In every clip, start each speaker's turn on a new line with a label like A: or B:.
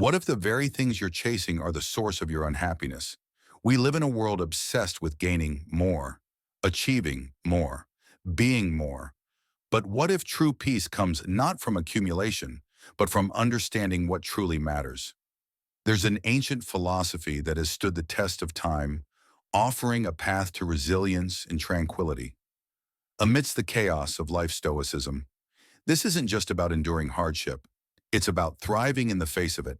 A: What if the very things you're chasing are the source of your unhappiness? We live in a world obsessed with gaining more, achieving more, being more. But what if true peace comes not from accumulation, but from understanding what truly matters? There's an ancient philosophy that has stood the test of time, offering a path to resilience and tranquility. Amidst the chaos of life stoicism, this isn't just about enduring hardship. It's about thriving in the face of it.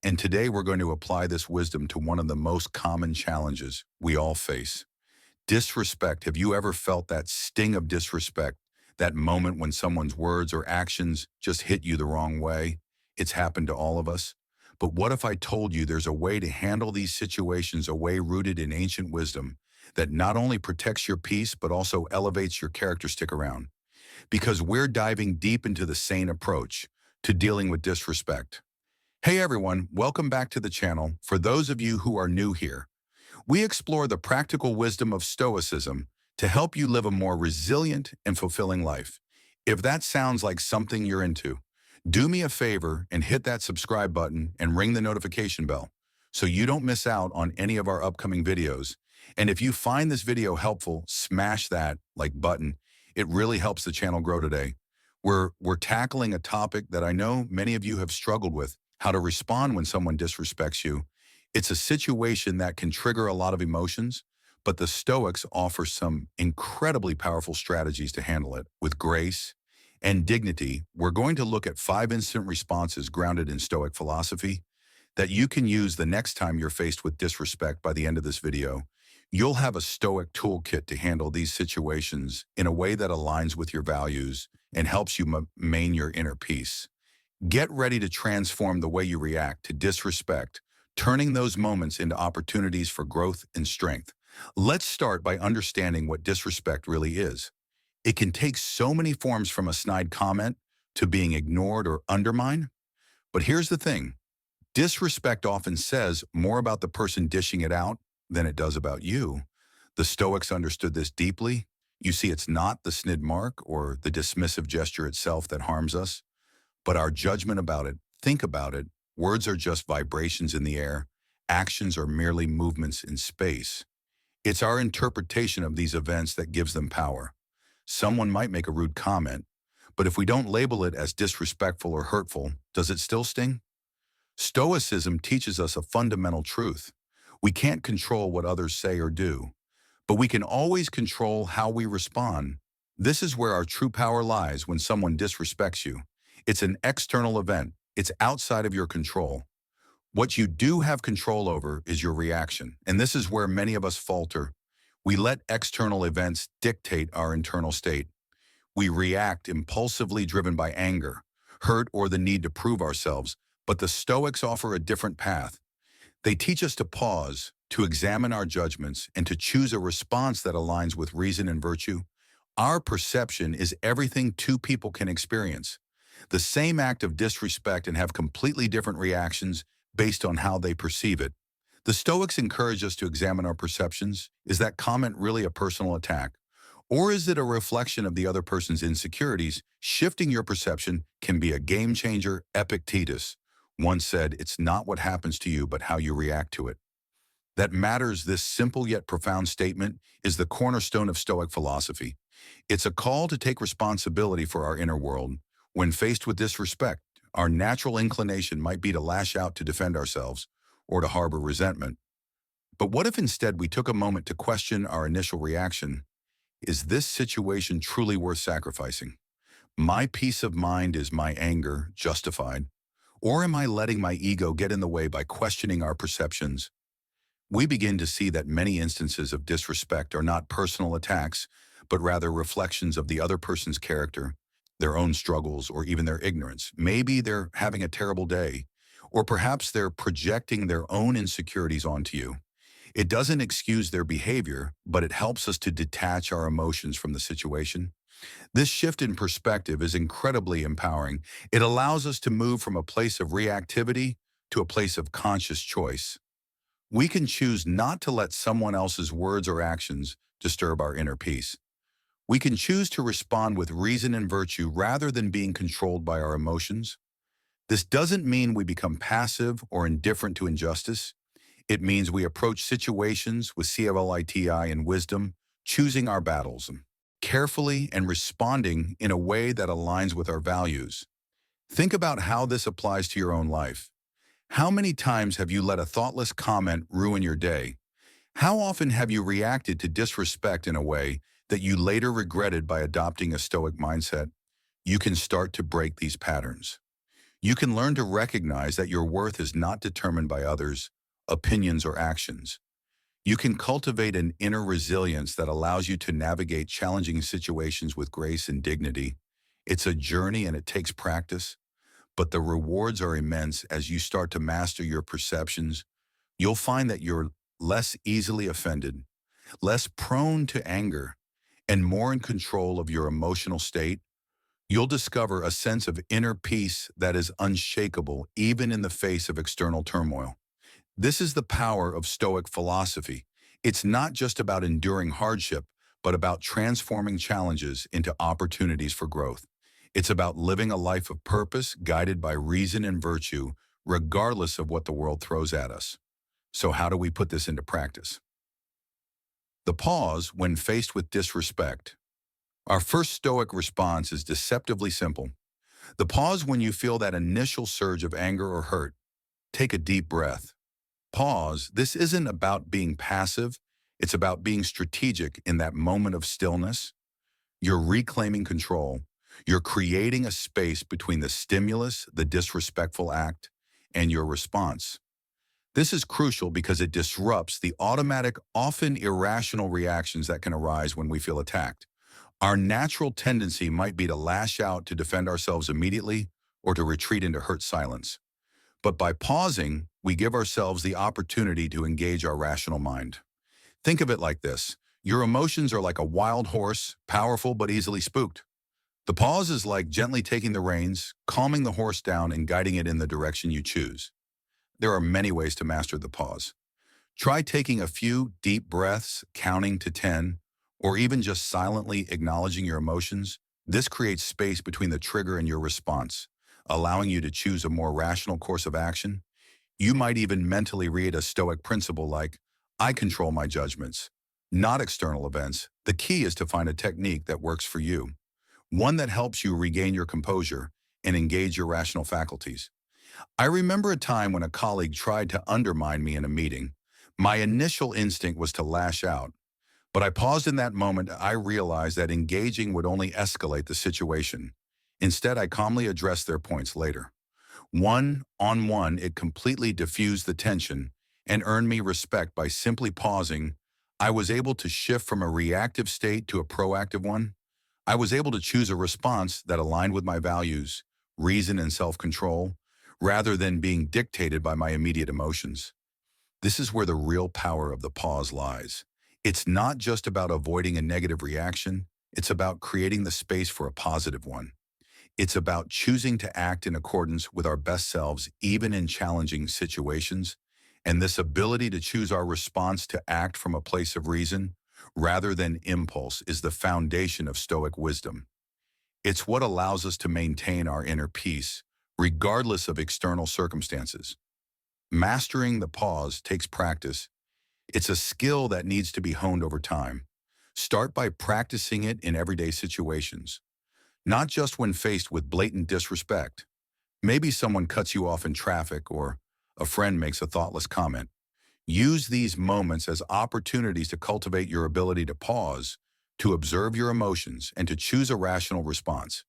A: And today we're going to apply this wisdom to one of the most common challenges we all face. Disrespect. Have you ever felt that sting of disrespect? That moment when someone's words or actions just hit you the wrong way? It's happened to all of us. But what if I told you there's a way to handle these situations, a way rooted in ancient wisdom that not only protects your peace, but also elevates your character stick around? Because we're diving deep into the sane approach to dealing with disrespect. Hey everyone, welcome back to the channel. For those of you who are new here, we explore the practical wisdom of Stoicism to help you live a more resilient and fulfilling life. If that sounds like something you're into, do me a favor and hit that subscribe button and ring the notification bell so you don't miss out on any of our upcoming videos. And if you find this video helpful, smash that like button. It really helps the channel grow today. We're tackling a topic that I know many of you have struggled with, how to respond when someone disrespects you. It's a situation that can trigger a lot of emotions, but the Stoics offer some incredibly powerful strategies to handle it with grace and dignity. We're going to look at 5 instant responses grounded in Stoic philosophy that you can use the next time you're faced with disrespect. By the end of this video, you'll have a Stoic toolkit to handle these situations in a way that aligns with your values and helps you maintain your inner peace. Get ready to transform the way you react to disrespect, turning those moments into opportunities for growth and strength. Let's start by understanding what disrespect really is. It can take so many forms, from a snide comment to being ignored or undermined. But here's the thing. Disrespect often says more about the person dishing it out than it does about you. The Stoics understood this deeply. You see, it's not the snide mark or the dismissive gesture itself that harms us, but our judgment about it. Think about it. Words are just vibrations in the air. Actions are merely movements in space. It's our interpretation of these events that gives them power. Someone might make a rude comment, but if we don't label it as disrespectful or hurtful, does it still sting? Stoicism teaches us a fundamental truth. We can't control what others say or do, but we can always control how we respond. This is where our true power lies. When someone disrespects you, it's an external event. It's outside of your control. What you do have control over is your reaction, and this is where many of us falter. We let external events dictate our internal state. We react impulsively, driven by anger, hurt, or the need to prove ourselves. But the Stoics offer a different path. They teach us to pause, to examine our judgments, and to choose a response that aligns with reason and virtue. Our perception is everything two people can experience the same act of disrespect and have completely different reactions based on how they perceive it. The Stoics encourage us to examine our perceptions. Is that comment really a personal attack? Or is it a reflection of the other person's insecurities? Shifting your perception can be a game changer. Epictetus once said, "It's not what happens to you, but how you react to it that matters." This simple yet profound statement is the cornerstone of Stoic philosophy. It's a call to take responsibility for our inner world. When faced with disrespect, our natural inclination might be to lash out, to defend ourselves, or to harbor resentment. But what if instead we took a moment to question our initial reaction? Is this situation truly worth sacrificing? My peace of mind, is my anger justified? Or am I letting my ego get in the way by questioning our perceptions? We begin to see that many instances of disrespect are not personal attacks, but rather reflections of the other person's character, their own struggles, or even their ignorance. Maybe they're having a terrible day, or perhaps they're projecting their own insecurities onto you. It doesn't excuse their behavior, but it helps us to detach our emotions from the situation. This shift in perspective is incredibly empowering. It allows us to move from a place of reactivity to a place of conscious choice. We can choose not to let someone else's words or actions disturb our inner peace. We can choose to respond with reason and virtue rather than being controlled by our emotions. This doesn't mean we become passive or indifferent to injustice. It means we approach situations with CLITI and wisdom, choosing our battles carefully and responding in a way that aligns with our values. Think about how this applies to your own life. How many times have you let a thoughtless comment ruin your day? How often have you reacted to disrespect in a way that you later regretted by adopting a Stoic mindset? You can start to break these patterns. You can learn to recognize that your worth is not determined by others, opinions, or actions. You can cultivate an inner resilience that allows you to navigate challenging situations with grace and dignity. It's a journey and it takes practice, but the rewards are immense as you start to master your perceptions. You'll find that you're less easily offended, less prone to anger, and more in control of your emotional state. You'll discover a sense of inner peace that is unshakable even in the face of external turmoil. This is the power of Stoic philosophy. It's not just about enduring hardship, but about transforming challenges into opportunities for growth. It's about living a life of purpose guided by reason and virtue, regardless of what the world throws at us. So how do we put this into practice? The pause when faced with disrespect. Our first Stoic response is deceptively simple. The pause when you feel that initial surge of anger or hurt. Take a deep breath. Pause. This isn't about being passive. It's about being strategic in that moment of stillness. You're reclaiming control. You're creating a space between the stimulus, the disrespectful act, and your response. This is crucial because it disrupts the automatic, often irrational reactions that can arise when we feel attacked. Our natural tendency might be to lash out to defend ourselves immediately or to retreat into hurt silence. But by pausing, we give ourselves the opportunity to engage our rational mind. Think of it like this. Your emotions are like a wild horse, powerful but easily spooked. The pause is like gently taking the reins, calming the horse down and guiding it in the direction you choose. There are many ways to master the pause. Try taking a few deep breaths, counting to 10, or even just silently acknowledging your emotions. This creates space between the trigger and your response, allowing you to choose a more rational course of action. You might even mentally read a Stoic principle like, I control my judgments, not external events. The key is to find a technique that works for you, one that helps you regain your composure and engage your rational faculties. I remember a time when a colleague tried to undermine me in a meeting. My initial instinct was to lash out, but I paused in that moment. I realized that engaging would only escalate the situation. Instead, I calmly addressed their points later. One-on-one, it completely diffused the tension and earned me respect by simply pausing. I was able to shift from a reactive state to a proactive one. I was able to choose a response that aligned with my values, reason, and self-control, rather than being dictated by my immediate emotions. This is where the real power of the pause lies. It's not just about avoiding a negative reaction, it's about creating the space for a positive one. It's about choosing to act in accordance with our best selves, even in challenging situations. And this ability to choose our response to act from a place of reason, rather than impulse, is the foundation of Stoic wisdom. It's what allows us to maintain our inner peace, regardless of external circumstances. Mastering the pause takes practice. It's a skill that needs to be honed over time. Start by practicing it in everyday situations, not just when faced with blatant disrespect. Maybe someone cuts you off in traffic or a friend makes a thoughtless comment. Use these moments as opportunities to cultivate your ability to pause, to observe your emotions, and to choose a rational response.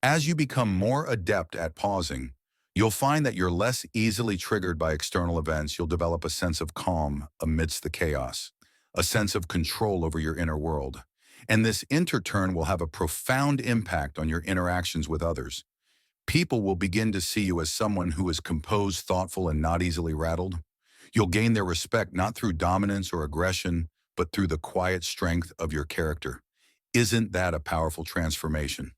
A: As you become more adept at pausing, you'll find that you're less easily triggered by external events. You'll develop a sense of calm amidst the chaos, a sense of control over your inner world. And this in turn will have a profound impact on your interactions with others. People will begin to see you as someone who is composed, thoughtful, and not easily rattled. You'll gain their respect not through dominance or aggression, but through the quiet strength of your character. Isn't that a powerful transformation?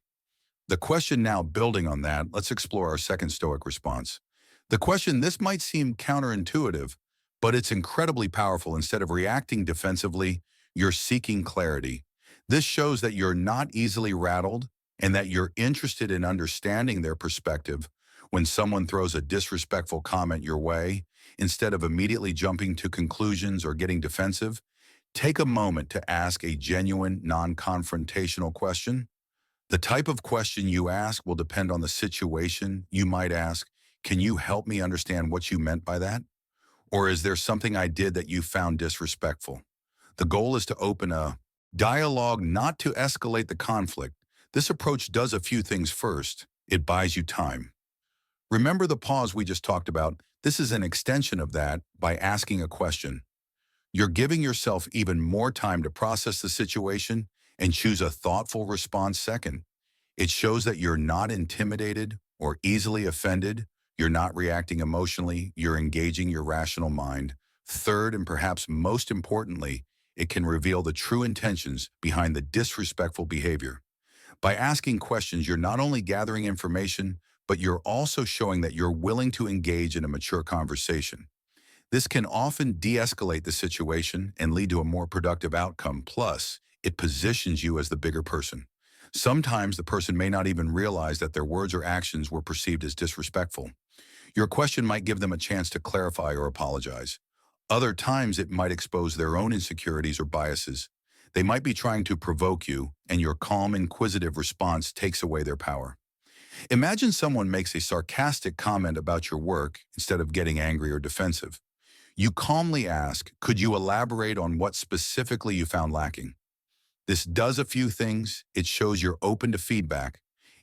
A: The question now, building on that, let's explore our second Stoic response. The question, this might seem counterintuitive, but it's incredibly powerful. Instead of reacting defensively, you're seeking clarity. This shows that you're not easily rattled and that you're interested in understanding their perspective. When someone throws a disrespectful comment your way, instead of immediately jumping to conclusions or getting defensive, take a moment to ask a genuine, non-confrontational question. The type of question you ask will depend on the situation. You might ask, "Can you help me understand what you meant by that?" Or "Is there something I did that you found disrespectful?" The goal is to open a dialogue, not to escalate the conflict. This approach does a few things first. It buys you time. Remember the pause we just talked about? This is an extension of that by asking a question. You're giving yourself even more time to process the situation and choose a thoughtful response second. It shows that you're not intimidated or easily offended. You're not reacting emotionally. You're engaging your rational mind. Third, and perhaps most importantly, it can reveal the true intentions behind the disrespectful behavior. By asking questions, you're not only gathering information, but you're also showing that you're willing to engage in a mature conversation. This can often de-escalate the situation and lead to a more productive outcome. Plus, it positions you as the bigger person. Sometimes the person may not even realize that their words or actions were perceived as disrespectful. Your question might give them a chance to clarify or apologize. Other times it might expose their own insecurities or biases. They might be trying to provoke you, and your calm, inquisitive response takes away their power. Imagine someone makes a sarcastic comment about your work instead of getting angry or defensive. You calmly ask, "Could you elaborate on what specifically you found lacking?" This does a few things. It shows you're open to feedback.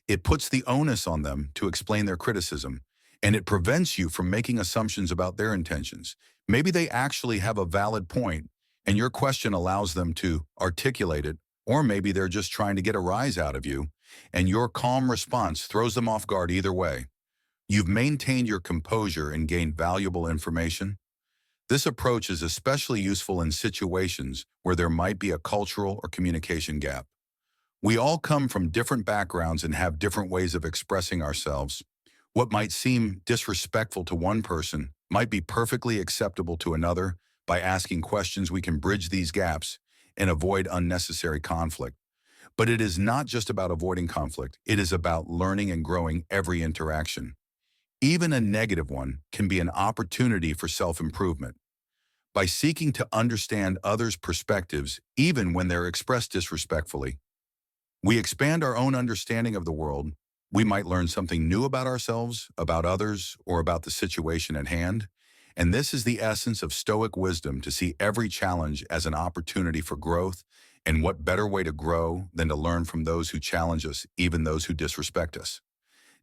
A: It puts the onus on them to explain their criticism, and it prevents you from making assumptions about their intentions. Maybe they actually have a valid point, and your question allows them to articulate it, or maybe they're just trying to get a rise out of you, and your calm response throws them off guard either way. You've maintained your composure and gained valuable information. This approach is especially useful in situations where there might be a cultural or communication gap. We all come from different backgrounds and have different ways of expressing ourselves. What might seem disrespectful to one person might be perfectly acceptable to another. By asking questions, we can bridge these gaps and avoid unnecessary conflict. But it is not just about avoiding conflict. It is about learning and growing every interaction. Even a negative one can be an opportunity for self-improvement. By seeking to understand others' perspectives, even when they're expressed disrespectfully, we expand our own understanding of the world. We might learn something new about ourselves, about others, or about the situation at hand. And this is the essence of Stoic wisdom, to see every challenge as an opportunity for growth. And what better way to grow than to learn from those who challenge us, even those who disrespect us?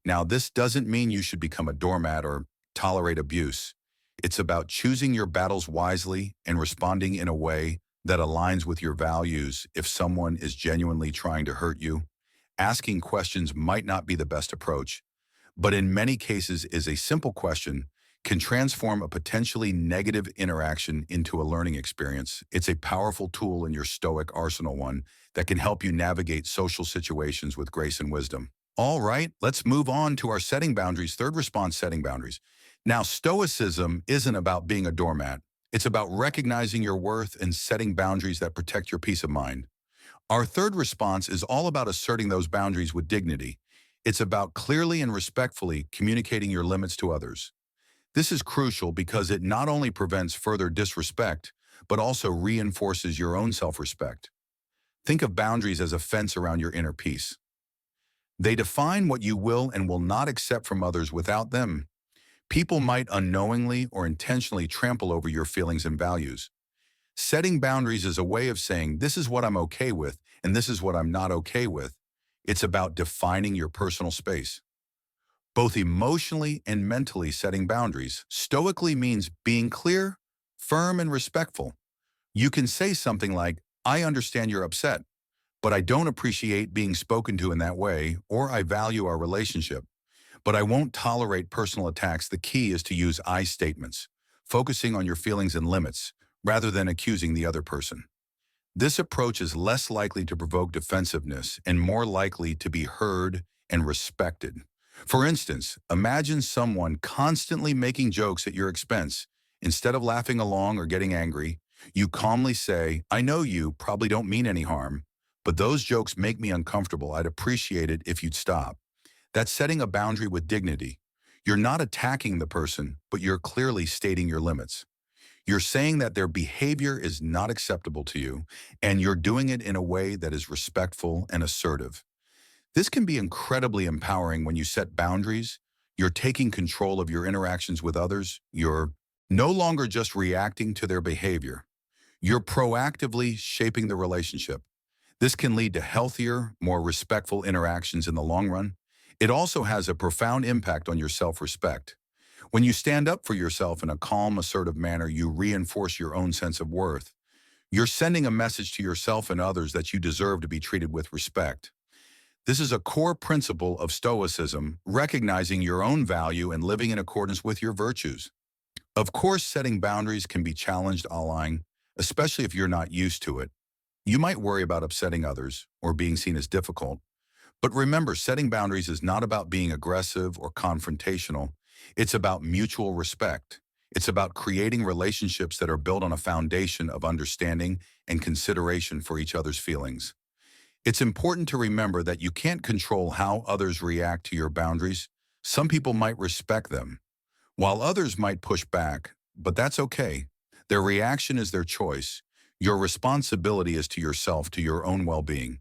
A: Now, this doesn't mean you should become a doormat or tolerate abuse. It's about choosing your battles wisely and responding in a way that aligns with your values. If someone is genuinely trying to hurt you, asking questions might not be the best approach, but in many cases is a simple question can transform a potentially negative interaction into a learning experience. It's a powerful tool in your Stoic arsenal, one that can help you navigate social situations with grace and wisdom. All right, let's move on to our setting boundaries. Third response, setting boundaries. Now, Stoicism isn't about being a doormat. It's about recognizing your worth and setting boundaries that protect your peace of mind. Our third response is all about asserting those boundaries with dignity. It's about clearly and respectfully communicating your limits to others. This is crucial because it not only prevents further disrespect, but also reinforces your own self-respect. Think of boundaries as a fence around your inner peace. They define what you will and will not accept from others. Without them, people might unknowingly or intentionally trample over your feelings and values. Setting boundaries is a way of saying, this is what I'm okay with, and this is what I'm not okay with. It's about defining your personal space. Both emotionally and mentally, setting boundaries stoically means being clear, firm, and respectful. You can say something like, "I understand you're upset, but I don't appreciate being spoken to in that way," or "I value our relationship, but I won't tolerate personal attacks." The key is to use I statements, focusing on your feelings and limits, rather than accusing the other person. This approach is less likely to provoke defensiveness and more likely to be heard and respected. For instance, imagine someone constantly making jokes at your expense. Instead of laughing along or getting angry, you calmly say, "I know you probably don't mean any harm, but those jokes make me uncomfortable. I'd appreciate it if you'd stop." That's setting a boundary with dignity. You're not attacking the person, but you're clearly stating your limits. You're saying that their behavior is not acceptable to you, and you're doing it in a way that is respectful and assertive. This can be incredibly empowering when you set boundaries. You're taking control of your interactions with others. You're no longer just reacting to their behavior. You're proactively shaping the relationship. This can lead to healthier, more respectful interactions in the long run. It also has a profound impact on your self-respect. When you stand up for yourself in a calm, assertive manner, you reinforce your own sense of worth. You're sending a message to yourself and others that you deserve to be treated with respect. This is a core principle of Stoicism, recognizing your own value and living in accordance with your virtues. Of course, setting boundaries can be challenged online, especially if you're not used to it. You might worry about upsetting others or being seen as difficult. But remember, setting boundaries is not about being aggressive or confrontational. It's about mutual respect. It's about creating relationships that are built on a foundation of understanding and consideration for each other's feelings. It's important to remember that you can't control how others react to your boundaries. Some people might respect them, while others might push back, but that's okay. Their reaction is their choice. Your responsibility is to yourself, to your own well-being.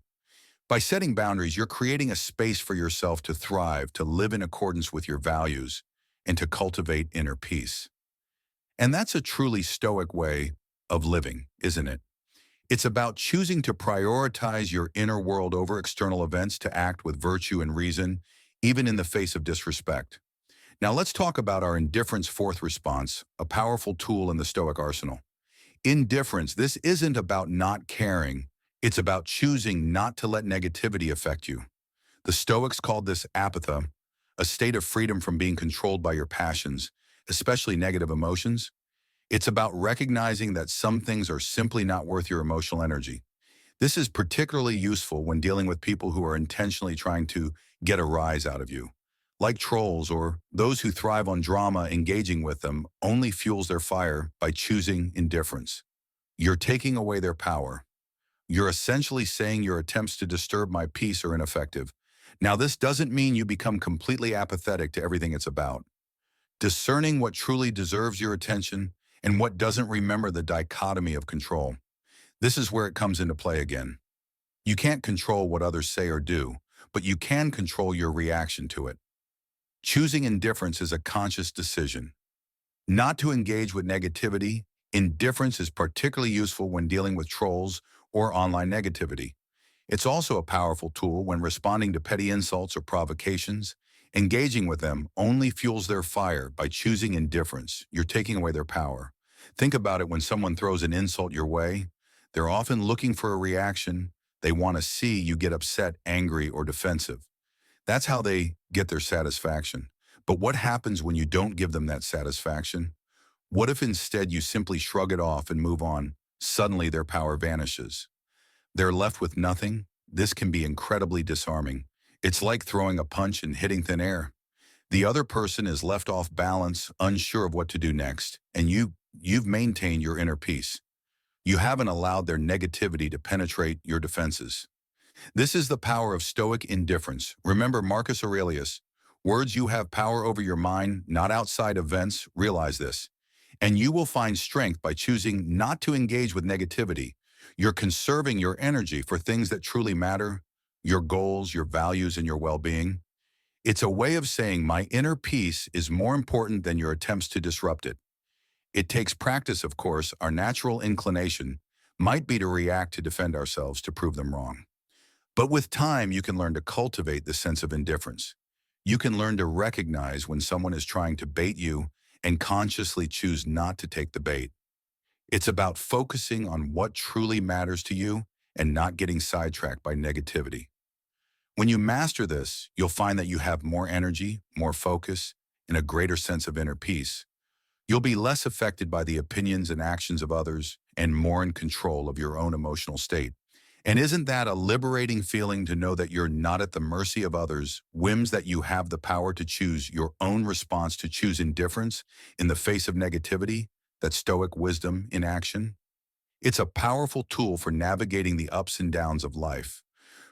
A: By setting boundaries, you're creating a space for yourself to thrive, to live in accordance with your values, and to cultivate inner peace. And that's a truly stoic way of living, isn't it? It's about choosing to prioritize your inner world over external events, to act with virtue and reason, even in the face of disrespect. Now let's talk about our indifference fourth response, a powerful tool in the Stoic arsenal. Indifference, this isn't about not caring. It's about choosing not to let negativity affect you. The Stoics called this apatha, a state of freedom from being controlled by your passions, especially negative emotions. It's about recognizing that some things are simply not worth your emotional energy. This is particularly useful when dealing with people who are intentionally trying to get a rise out of you. Like trolls or those who thrive on drama, engaging with them only fuels their fire by choosing indifference. You're taking away their power. You're essentially saying your attempts to disturb my peace are ineffective. Now, this doesn't mean you become completely apathetic to everything it's about. Discerning what truly deserves your attention and what doesn't, remember the dichotomy of control. This is where it comes into play again. You can't control what others say or do, but you can control your reaction to it. Choosing indifference is a conscious decision. Not to engage with negativity, indifference is particularly useful when dealing with trolls or online negativity. It's also a powerful tool when responding to petty insults or provocations. Engaging with them only fuels their fire. By choosing indifference, you're taking away their power. Think about it: when someone throws an insult your way, they're often looking for a reaction. They want to see you get upset, angry, or defensive. That's how they get their satisfaction. But what happens when you don't give them that satisfaction? What if instead you simply shrug it off and move on? Suddenly their power vanishes. They're left with nothing. This can be incredibly disarming. It's like throwing a punch and hitting thin air. The other person is left off balance, unsure of what to do next, and you've maintained your inner peace. You haven't allowed their negativity to penetrate your defenses. This is the power of Stoic indifference. Remember Marcus Aurelius: words, you have power over your mind, not outside events. Realize this. And you will find strength by choosing not to engage with negativity. You're conserving your energy for things that truly matter: your goals, your values, and your well-being. It's a way of saying my inner peace is more important than your attempts to disrupt it. It takes practice, of course. Our natural inclination might be to react, to defend ourselves, to prove them wrong. But with time, you can learn to cultivate the sense of indifference. You can learn to recognize when someone is trying to bait you and consciously choose not to take the bait. It's about focusing on what truly matters to you and not getting sidetracked by negativity. When you master this, you'll find that you have more energy, more focus, and a greater sense of inner peace. You'll be less affected by the opinions and actions of others and more in control of your own emotional state. And isn't that a liberating feeling, to know that you're not at the mercy of others' whims, that you have the power to choose your own response, to choose indifference in the face of negativity? That Stoic wisdom in action. It's a powerful tool for navigating the ups and downs of life,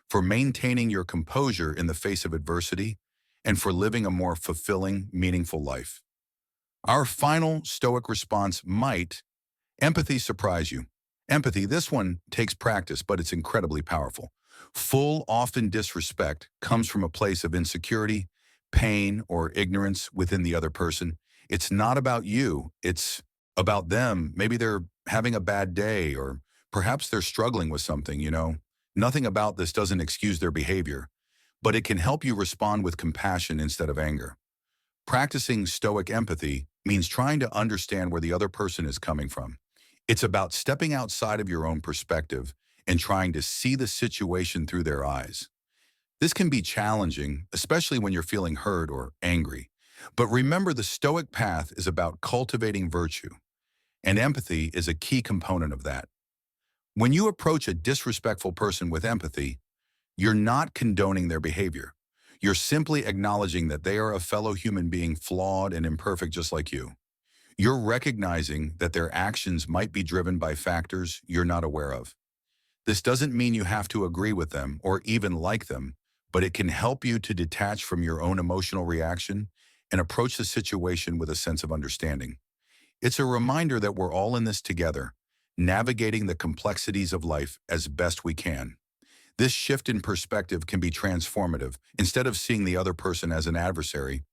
A: for maintaining your composure in the face of adversity, and for living a more fulfilling, meaningful life. Our final Stoic response might empathy surprise you. Empathy, this one takes practice, but it's incredibly powerful. Full, often disrespect comes from a place of insecurity, pain, or ignorance within the other person. It's not about you, it's about them. Maybe they're having a bad day, or perhaps they're struggling with something. Nothing about this doesn't excuse their behavior, but it can help you respond with compassion instead of anger. Practicing Stoic empathy means trying to understand where the other person is coming from. It's about stepping outside of your own perspective and trying to see the situation through their eyes. This can be challenging, especially when you're feeling hurt or angry. But remember, the Stoic path is about cultivating virtue, and empathy is a key component of that. When you approach a disrespectful person with empathy, you're not condoning their behavior. You're simply acknowledging that they are a fellow human being, flawed and imperfect just like you. You're recognizing that their actions might be driven by factors you're not aware of. This doesn't mean you have to agree with them or even like them, but it can help you to detach from your own emotional reaction and approach the situation with a sense of understanding. It's a reminder that we're all in this together, navigating the complexities of life as best we can. This shift in perspective can be transformative. Instead of seeing the other person as an adversary,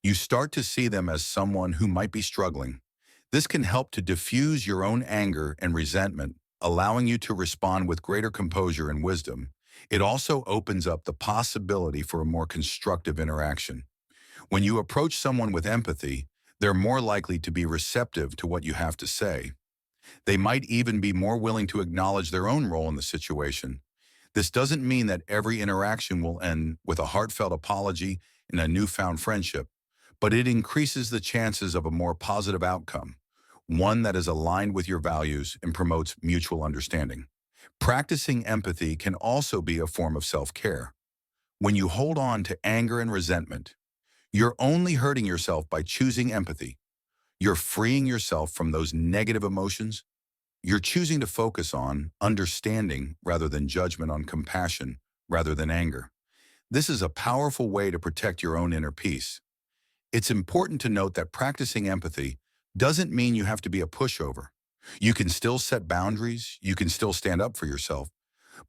A: you start to see them as someone who might be struggling. This can help to diffuse your own anger and resentment, allowing you to respond with greater composure and wisdom. It also opens up the possibility for a more constructive interaction. When you approach someone with empathy, they're more likely to be receptive to what you have to say. They might even be more willing to acknowledge their own role in the situation. This doesn't mean that every interaction will end with a heartfelt apology and a newfound friendship, but it increases the chances of a more positive outcome, one that is aligned with your values and promotes mutual understanding. Practicing empathy can also be a form of self-care. When you hold on to anger and resentment, you're only hurting yourself. By choosing empathy, you're freeing yourself from those negative emotions. You're choosing to focus on understanding rather than judgment, on compassion rather than anger. This is a powerful way to protect your own inner peace. It's important to note that practicing empathy doesn't mean you have to be a pushover. You can still set boundaries, you can still stand up for yourself,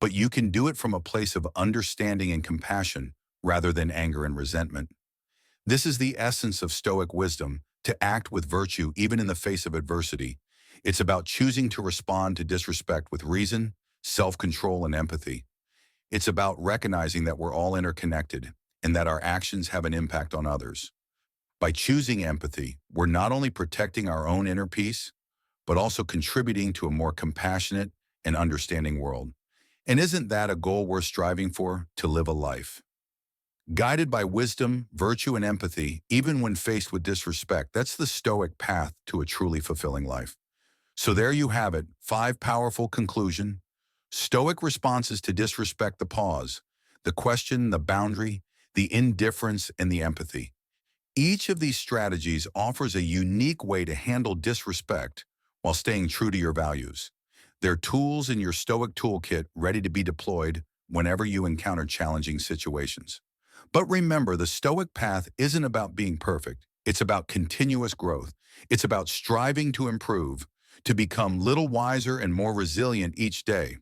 A: but you can do it from a place of understanding and compassion rather than anger and resentment. This is the essence of Stoic wisdom, to act with virtue even in the face of adversity. It's about choosing to respond to disrespect with reason, self-control, and empathy. It's about recognizing that we're all interconnected and that our actions have an impact on others. By choosing empathy, we're not only protecting our own inner peace, but also contributing to a more compassionate and understanding world. And isn't that a goal worth striving for, to live a life guided by wisdom, virtue, and empathy, even when faced with disrespect? That's the Stoic path to a truly fulfilling life. So there you have it, 5 powerful conclusions. Stoic responses to disrespect: the pause, the question, the boundary, the indifference, and the empathy. Each of these strategies offers a unique way to handle disrespect while staying true to your values. They're tools in your Stoic toolkit, ready to be deployed whenever you encounter challenging situations. But remember, the Stoic path isn't about being perfect. It's about continuous growth. It's about striving to improve, to become little wiser and more resilient each day.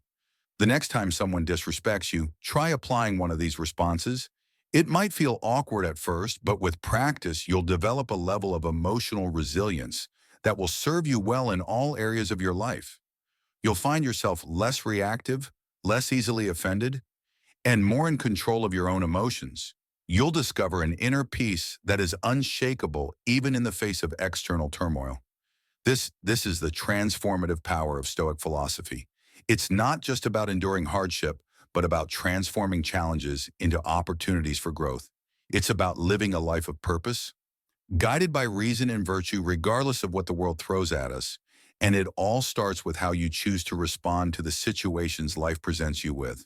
A: The next time someone disrespects you, try applying one of these responses. It might feel awkward at first, but with practice, you'll develop a level of emotional resilience that will serve you well in all areas of your life. You'll find yourself less reactive, less easily offended, and more in control of your own emotions. You'll discover an inner peace that is unshakable even in the face of external turmoil. This is the transformative power of Stoic philosophy. It's not just about enduring hardship, but about transforming challenges into opportunities for growth. It's about living a life of purpose, guided by reason and virtue regardless of what the world throws at us. And it all starts with how you choose to respond to the situations life presents you with.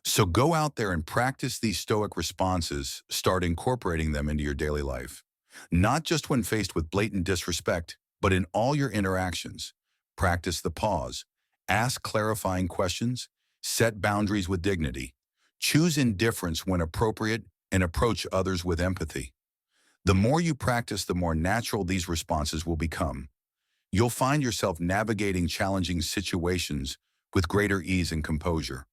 A: So go out there and practice these Stoic responses. Start incorporating them into your daily life. Not just when faced with blatant disrespect, but in all your interactions. Practice the pause. Ask clarifying questions. Set boundaries with dignity. Choose indifference when appropriate, and approach others with empathy. The more you practice, the more natural these responses will become. You'll find yourself navigating challenging situations with greater ease and composure.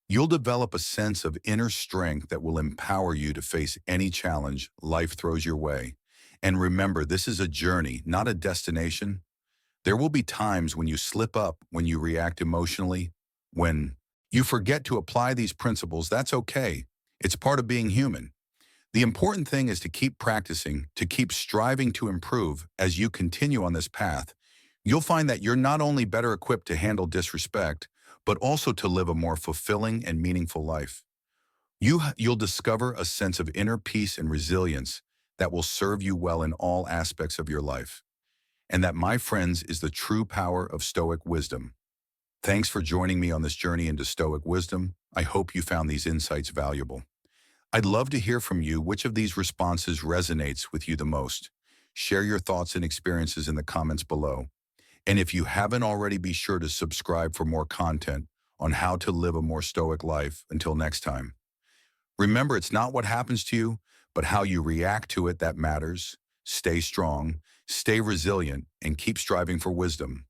A: You'll develop a sense of inner strength that will empower you to face any challenge life throws your way. And remember, this is a journey, not a destination. There will be times when you slip up, when you react emotionally, when you forget to apply these principles. That's okay. It's part of being human. The important thing is to keep practicing, to keep striving to improve as you continue on this path. You'll find that you're not only better equipped to handle disrespect, but also to live a more fulfilling and meaningful life. You'll discover a sense of inner peace and resilience that will serve you well in all aspects of your life. And that, my friends, is the true power of Stoic wisdom. Thanks for joining me on this journey into Stoic wisdom. I hope you found these insights valuable. I'd love to hear from you. Which of these responses resonates with you the most? Share your thoughts and experiences in the comments below. And if you haven't already, be sure to subscribe for more content on how to live a more stoic life. Until next time. Remember, it's not what happens to you, but how you react to it that matters. Stay strong, stay resilient, and keep striving for wisdom.